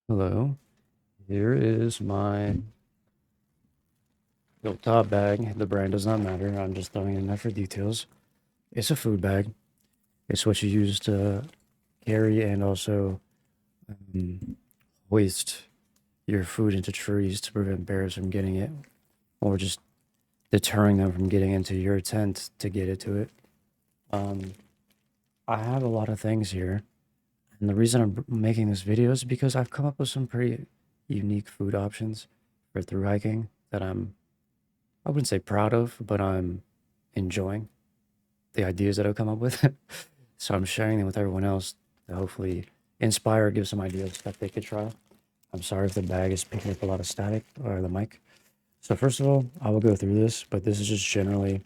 Hello, here is my little top bag. The brand does not matter. I'm just throwing in there for details. It's a food bag. It's what you use to carry and also um, waste your food into trees to prevent bears from getting it, or just deterring them from getting into your tent to get it to it. Um, I have a lot of things here, and the reason I'm making this video is because I've come up with some pretty unique food options for through hiking that I wouldn't say proud of, but I'm enjoying the ideas that I've come up with. So I'm sharing them with everyone else to hopefully inspire, give some ideas that they could try. I'm sorry if the bag is picking up a lot of static or the mic. So first of all, I will go through this, but this is just generally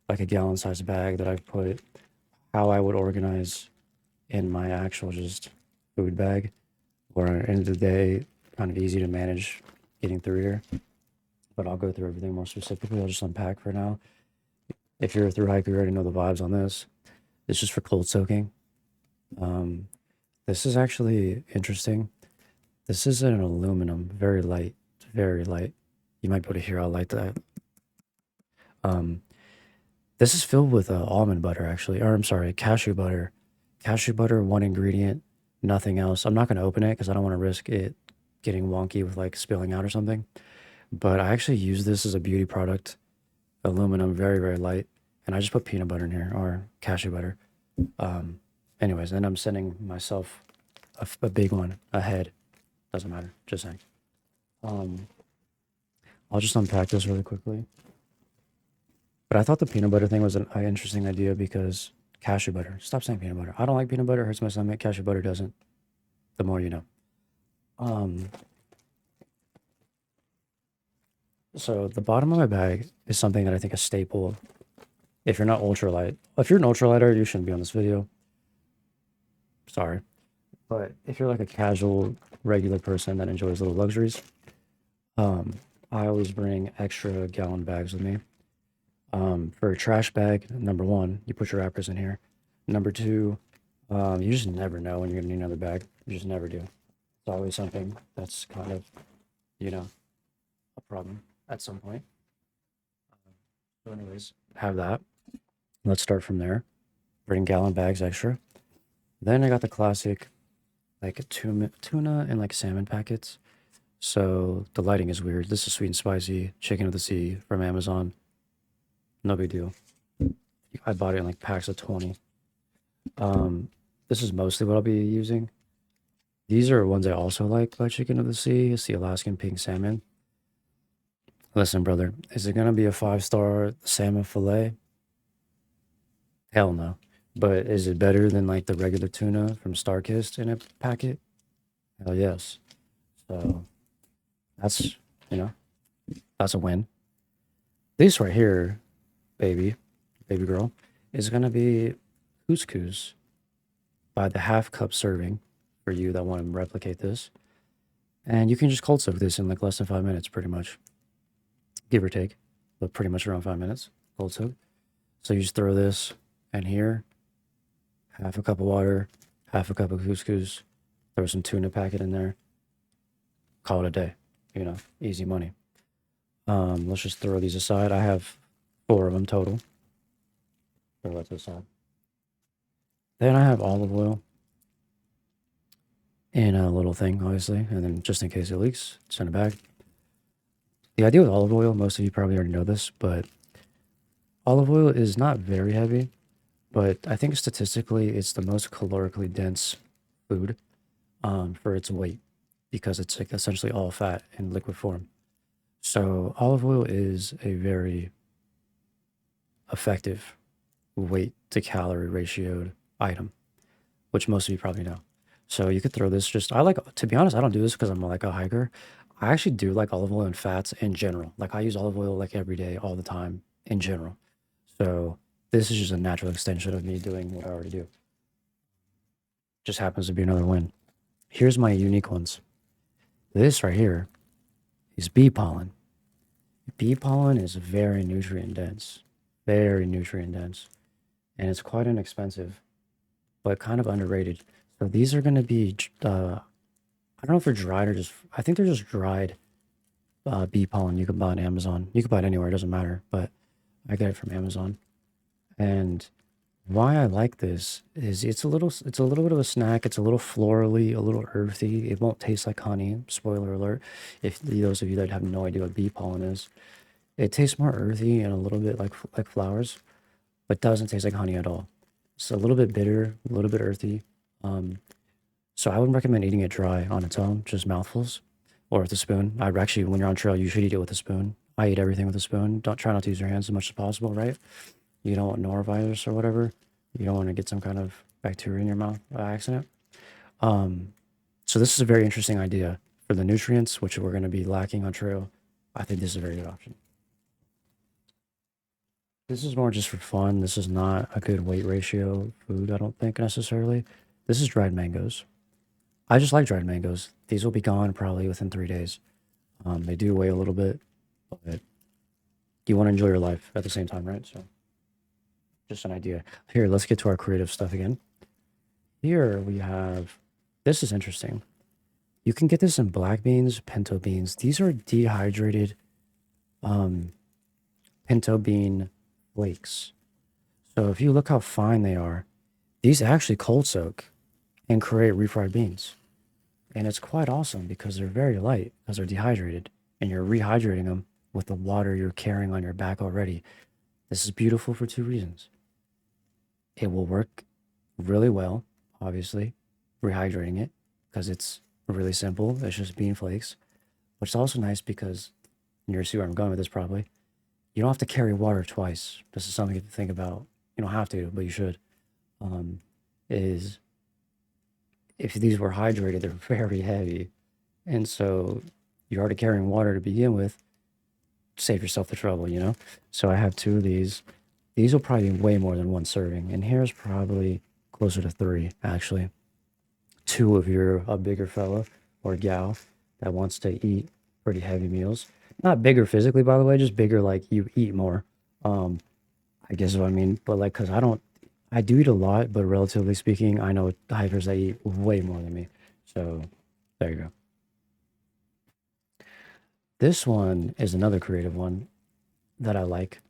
like a gallon sized bag that I've put how I would organize in my actual just food bag, where at the end of the day, kind of easy to manage getting through here. But I'll go through everything more specifically. I'll just unpack for now. If you're a through hiker, you already know the vibes on this. This is for cold soaking. Um, this is actually interesting. This is an aluminum, very light, very light. You might be able to hear how light that. Um, this is filled with almond butter, actually, or I'm sorry, cashew butter. Cashew butter, one ingredient, nothing else. I'm not going to open it because I don't want to risk it getting wonky with like spilling out or something. But I actually use this as a beauty product. Aluminum, very, very light. And I just put peanut butter in here or cashew butter. Um, anyways, and I'm sending myself a big one ahead. Doesn't matter. Just saying. Um, I'll just unpack this really quickly. But I thought the peanut butter thing was an interesting idea because cashew butter. Stop saying peanut butter. I don't like peanut butter. It hurts my stomach. Cashew butter doesn't. The more you know. Um, so the bottom of my bag is something that I think a staple. If you're not ultralight, if you're an ultralighter, you shouldn't be on this video. Sorry. But if you're like a casual, regular person that enjoys little luxuries, um, I always bring extra gallon bags with me. For a trash bag, number one, you put your wrappers in here. Number two, you just never know when you're gonna need another bag. You just never do. It's always something that's kind of, you know, a problem at some point. So, anyways, have that. Let's start from there. Bring gallon bags extra. Then I got the classic, like a tuna and like salmon packets. So the lighting is weird. This is sweet and spicy chicken of the sea from Amazon. No big deal. I bought it in like packs of 20. Um, this is mostly what I'll be using. These are ones I also like by Chicken of the Sea. It's the Alaskan pink salmon. Listen, brother, is it gonna be a 5-star salmon fillet? Hell no. But is it better than like the regular tuna from Starkist in a packet? Hell yes. So that's, you know, that's a win. This right here, baby girl, is gonna be couscous by the half cup serving for you that want to replicate this. And you can just cold soak this in like less than 5 minutes, pretty much, give or take, but pretty much around 5 minutes, cold soak. So you just throw this in here, half a cup of water, half a cup of couscous, throw some tuna packet in there, call it a day. Easy money. Let's just throw these aside. I have 4 of them total. Throw that to the side. Then I have olive oil in a little thing, obviously, and then just in case it leaks, it's in a bag. The idea with olive oil, most of you probably already know this, but olive oil is not very heavy, but I think statistically it's the most calorically dense food for its weight because it's like essentially all fat in liquid form. So olive oil is a very effective weight to calorie ratioed item, which most of you probably know. So you could throw this just, I like, to be honest, I don't do this because I'm like a hiker. I actually do like olive oil and fats in general. Like I use olive oil like every day, all the time in general. So this is just a natural extension of me doing what I already do. Just happens to be another win. Here's my unique ones. This right here is bee pollen. Bee pollen is very nutrient dense, and it's quite inexpensive, but kind of underrated. So these are going to be I don't know if they're dried or just, I think they're just dried bee pollen you can buy on Amazon. You can buy it anywhere, it doesn't matter, but I get it from Amazon. And why I like this is it's a little bit of a snack. It's a little florally, a little earthy. It won't taste like honey. Spoiler alert. If those of you that have no idea what bee pollen is, it tastes more earthy and a little bit like flowers, but doesn't taste like honey at all. It's a little bit bitter, a little bit earthy. Um, so I would recommend eating it dry on its own, just mouthfuls, or with a spoon. I actually, when you're on trail, you should eat it with a spoon. I eat everything with a spoon. Don't try not to use your hands as much as possible, right? You don't want norovirus or whatever. You don't want to get some kind of bacteria in your mouth by accident. Um, so this is a very interesting idea for the nutrients, which we're going to be lacking on trail. I think this is a very good option. This is more just for fun. This is not a good weight ratio food, I don't think necessarily. This is dried mangoes. I just like dried mangoes. These will be gone probably within 3 days. They do weigh a little bit, but you want to enjoy your life at the same time, right? So just an idea. Here, let's get to our creative stuff again. Here we have, this is interesting. You can get this in black beans, pinto beans. These are dehydrated um, pinto bean flakes. So if you look how fine they are, these actually cold soak and create refried beans. And it's quite awesome because they're very light because they're dehydrated and you're rehydrating them with the water you're carrying on your back already. This is beautiful for two reasons. It will work really well, obviously, rehydrating it because it's really simple. It's just bean flakes, which is also nice because you're see where I'm going with this probably. You don't have to carry water twice. This is something to think about. You don't have to, but you should. Um, is if these were hydrated, they're very heavy. And so you're already carrying water to begin with. Save yourself the trouble, you know? So I have two of these. These will probably be way more than one serving. And here's probably closer to three, actually. Two if you're a bigger fella or gal that wants to eat pretty heavy meals. Not bigger physically, by the way, just bigger like you eat more. Um, I guess what I mean. But like, cause I do eat a lot, but relatively speaking, I know hikers that eat way more than me. So there you go. This one is another creative one that I like.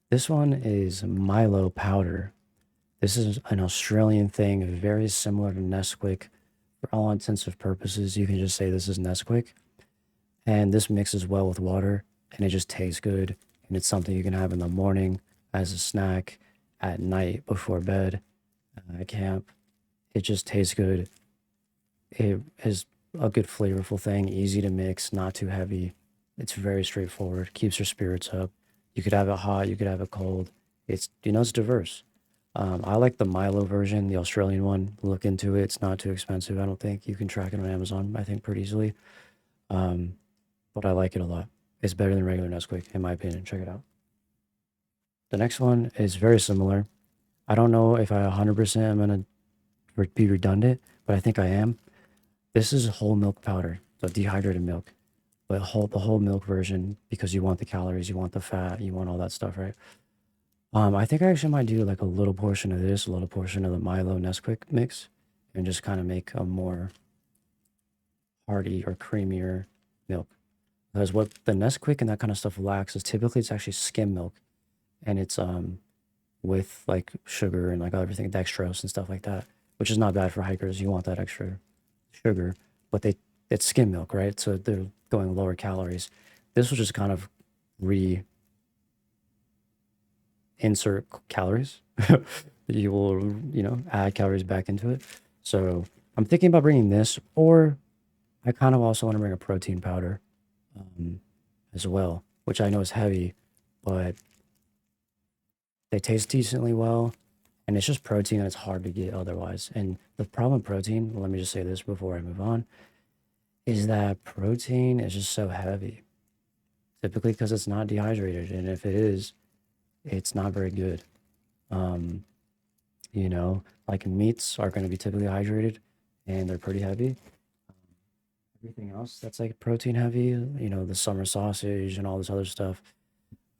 This one is Milo powder. This is an Australian thing, very similar to Nesquik. For all intents and purposes, you can just say this is Nesquik. And this mixes well with water and it just tastes good. And it's something you can have in the morning as a snack, at night before bed, at camp. It just tastes good. It is a good flavorful thing, easy to mix, not too heavy. It's very straightforward, keeps your spirits up. You could have it hot, you could have it cold. It's diverse. I like the Milo version, the Australian one. Look into it. It's not too expensive, I don't think. You can track it on Amazon, I think, pretty easily. Um, but I like it a lot. It's better than regular Nesquik, in my opinion. Check it out. The next one is very similar. I don't know if I 100% am going to be redundant, but I think I am. This is whole milk powder, so dehydrated milk, but the whole milk version because you want the calories, you want the fat, you want all that stuff, right? I think I actually might do like a little portion of this, a little portion of the Milo Nesquik mix, and just kind of make a more hearty or creamier milk. Because what the Nesquik and that kind of stuff lacks is typically it's actually skim milk, and it's with like sugar and like everything, dextrose and stuff like that, which is not bad for hikers. You want that extra sugar, but it's skim milk, right? So they're going lower calories. This will just kind of re insert calories. You will, add calories back into it. So I'm thinking about bringing this, or I kind of also want to bring a protein powder um, as well, which I know is heavy, but they taste decently well. And it's just protein and it's hard to get otherwise. And the problem with protein, well, let me just say this before I move on, is that protein is just so heavy, typically because it's not dehydrated. And if it is, it's not very good. Um, like meats are going to be typically hydrated and they're pretty heavy. Everything else that's like protein heavy, the summer sausage and all this other stuff.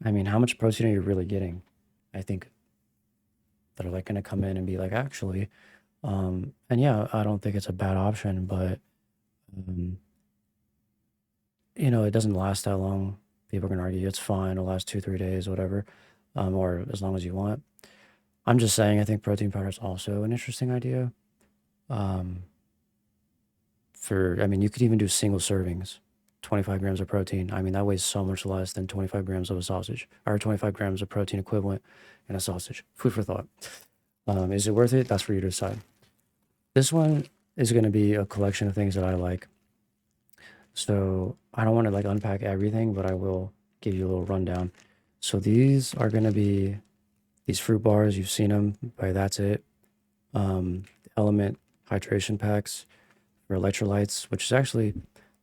I mean, how much protein are you really getting? I think that are like going to come in and be like, actually, and yeah, I don't think it's a bad option, but it doesn't last that long. People can argue it's fine, it'll last 2, 3 days, whatever, or as long as you want. I'm just saying, I think protein powder is also an interesting idea. Um, I mean, you could even do single servings, 25 grams of protein. I mean, that weighs so much less than 25 grams of a sausage, or 25 grams of protein equivalent in a sausage. Food for thought. Is it worth it? That's for you to decide. This one is going to be a collection of things that I like. So I don't want to like unpack everything, but I will give you a little rundown. So these are going to be these fruit bars. You've seen them by That's It. Element hydration packs for electrolytes, which is actually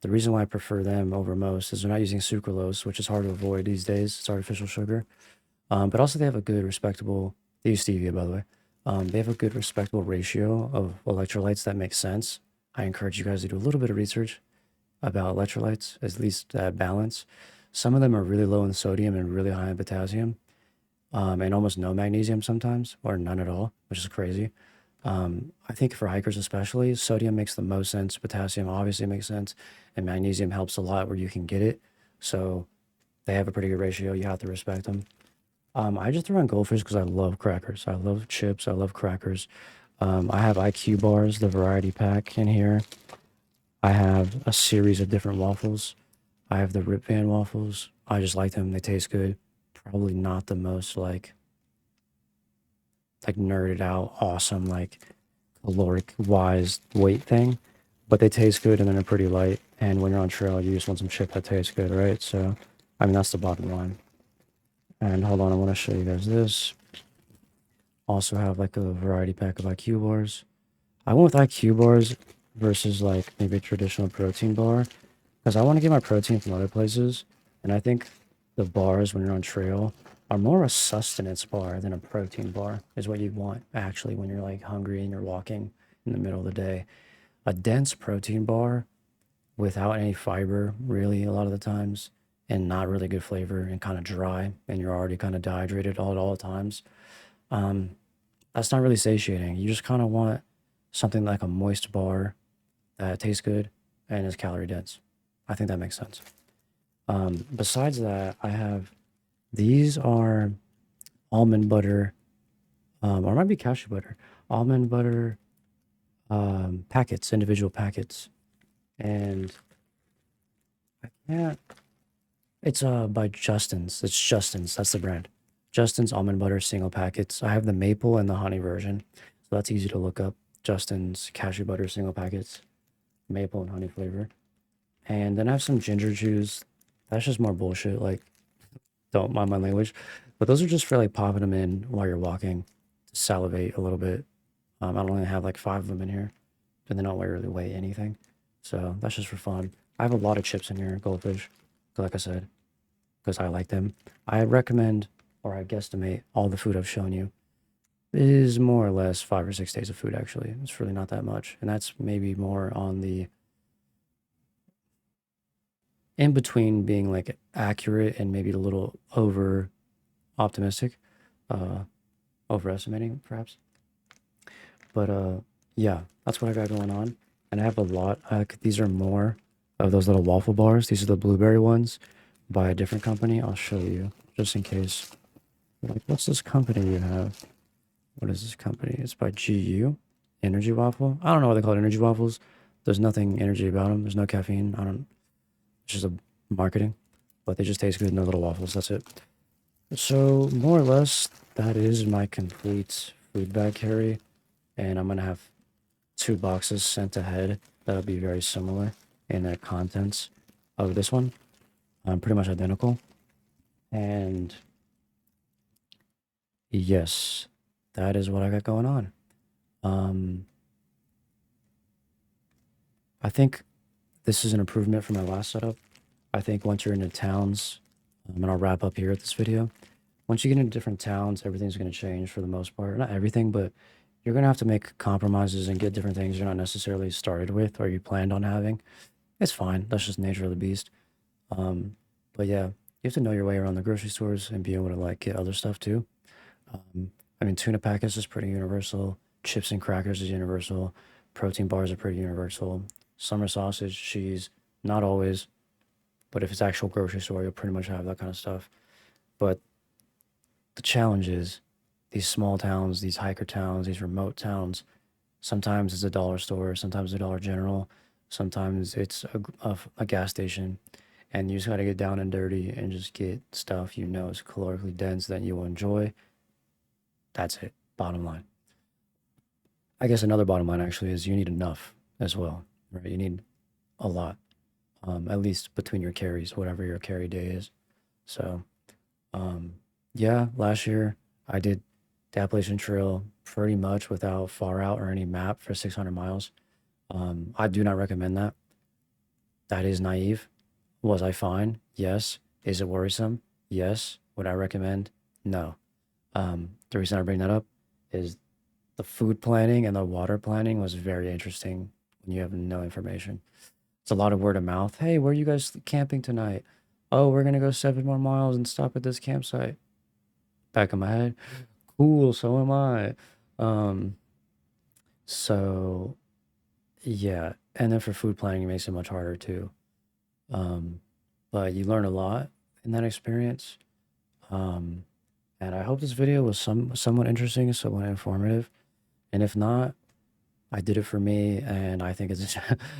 the reason why I prefer them over most is they're not using sucralose, which is hard to avoid these days. It's artificial sugar. But also they have a good respectable, they use stevia by the way. They have a good respectable ratio of electrolytes that makes sense. I encourage you guys to do a little bit of research about electrolytes, at least that balance. Some of them are really low in sodium and really high in potassium, and almost no magnesium sometimes, or none at all, which is crazy. I think for hikers especially, sodium makes the most sense. Potassium obviously makes sense, and magnesium helps a lot where you can get it. So they have a pretty good ratio. You have to respect them. I just threw in Goldfish because I love crackers. I love chips. I love crackers. I have IQ bars, the variety pack in here. I have a series of different waffles. I have the Rip Van waffles. I just like them. They taste good. Probably not the most like nerded out, awesome, like caloric wise weight thing, but they taste good and then they're pretty light. And when you're on trail, you just want some chip that tastes good, right? So, I mean, that's the bottom line. And hold on, I want to show you guys this. Also have like a variety pack of IQ bars. I went with IQ bars versus like maybe a traditional protein bar because I want to get my protein from other places. And I think the bars when you're on trail are more a sustenance bar than a protein bar, is what you want actually when you're like hungry and you're walking in the middle of the day. A dense protein bar without any fiber, really, a lot of the times, and not really good flavor and kind of dry, and you're already kind of dehydrated all at all times. Um, that's not really satiating. You just kind of want something like a moist bar that tastes good and is calorie dense. I think that makes sense. Besides that, I have these are almond butter, or it might be cashew butter, almond butter packets, individual packets, and I can't. It's by Justin's. It's Justin's. That's the brand. Justin's almond butter single packets. I have the maple and the honey version, so that's easy to look up. Justin's cashew butter single packets, maple and honey flavor. And then I have some ginger juice. That's just more bullshit. Like, don't mind my language. But those are just for like popping them in while you're walking to salivate a little bit. I only have like five of them in here, and they don't really weigh anything. So that's just for fun. I have a lot of chips in here, Goldfish, like I said, because I like them. I recommend, or I guesstimate, all the food I've shown you is more or less 5 or 6 days of food, actually. It's really not that much. And that's maybe more on the in between being like accurate and maybe a little over optimistic, uh, overestimating perhaps. But yeah, that's what I got going on. And I have a lot. These are more of those little waffle bars. These are the blueberry ones by a different company. I'll show you just in case. You're like, what's this company you have? What is this company? It's by GU, Energy Waffle. I don't know why they call it Energy Waffles. There's nothing energy about them. There's no caffeine. I don't. It's just a marketing, but they just taste good in their little waffles. That's it. So more or less, that is my complete food bag carry, and I'm gonna have 2 boxes sent ahead that'll be very similar in their contents of this one. Pretty much identical. And yes, that is what I got going on. Um, I think this is an improvement from my last setup. I think once you're into towns, and I'll wrap up here with this video. Once you get into different towns, everything's going to change for the most part. Not everything, but you're going to have to make compromises and get different things you're not necessarily started with or you planned on having. It's fine. That's just nature of the beast. Um, but yeah, you have to know your way around the grocery stores and be able to like get other stuff too. I mean, tuna packets is pretty universal. Chips and crackers is universal. Protein bars are pretty universal. Summer sausage, cheese, not always. But if it's actual grocery store, you'll pretty much have that kind of stuff. But the challenge is these small towns, these hiker towns, these remote towns. Sometimes it's a dollar store, sometimes a Dollar General, sometimes it's a gas station, and you just got to get down and dirty and just get stuff you know is calorically dense that you will enjoy. That's it. Bottom line. I guess another bottom line actually is you need enough as well, right? You need a lot, at least between your carries, whatever your carry day is. So, um, yeah, last year I did the Appalachian Trail pretty much without far out or any map for 600 miles. I do not recommend that. That is naive. Was I fine? Yes. Is it worrisome? Yes. Would I recommend? No. The reason I bring that up is the food planning and the water planning was very interesting when you have no information. It's a lot of word of mouth. Hey, where are you guys camping tonight? Oh, we're gonna go 7 more miles and stop at this campsite. Back of my head, cool, so am I. Um, so yeah, and then for food planning, it makes it much harder too. Um, but you learn a lot in that experience. Um, and I hope this video was somewhat interesting, somewhat informative. And if not, I did it for me, and I think it's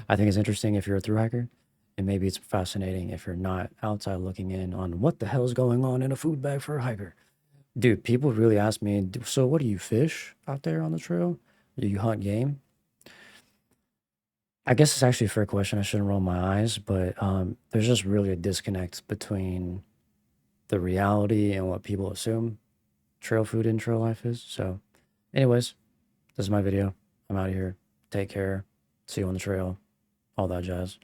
I think it's interesting if you're a thru hiker, and maybe it's fascinating if you're not outside looking in on what the hell is going on in a food bag for a hiker. Dude, people really ask me, so what do you fish out there on the trail? Do you hunt game? I guess it's actually a fair question. I shouldn't roll my eyes, but there's just really a disconnect between the reality and what people assume trail food and trail life is. So, anyways, this is my video. I'm out of here. Take care. See you on the trail. All that jazz.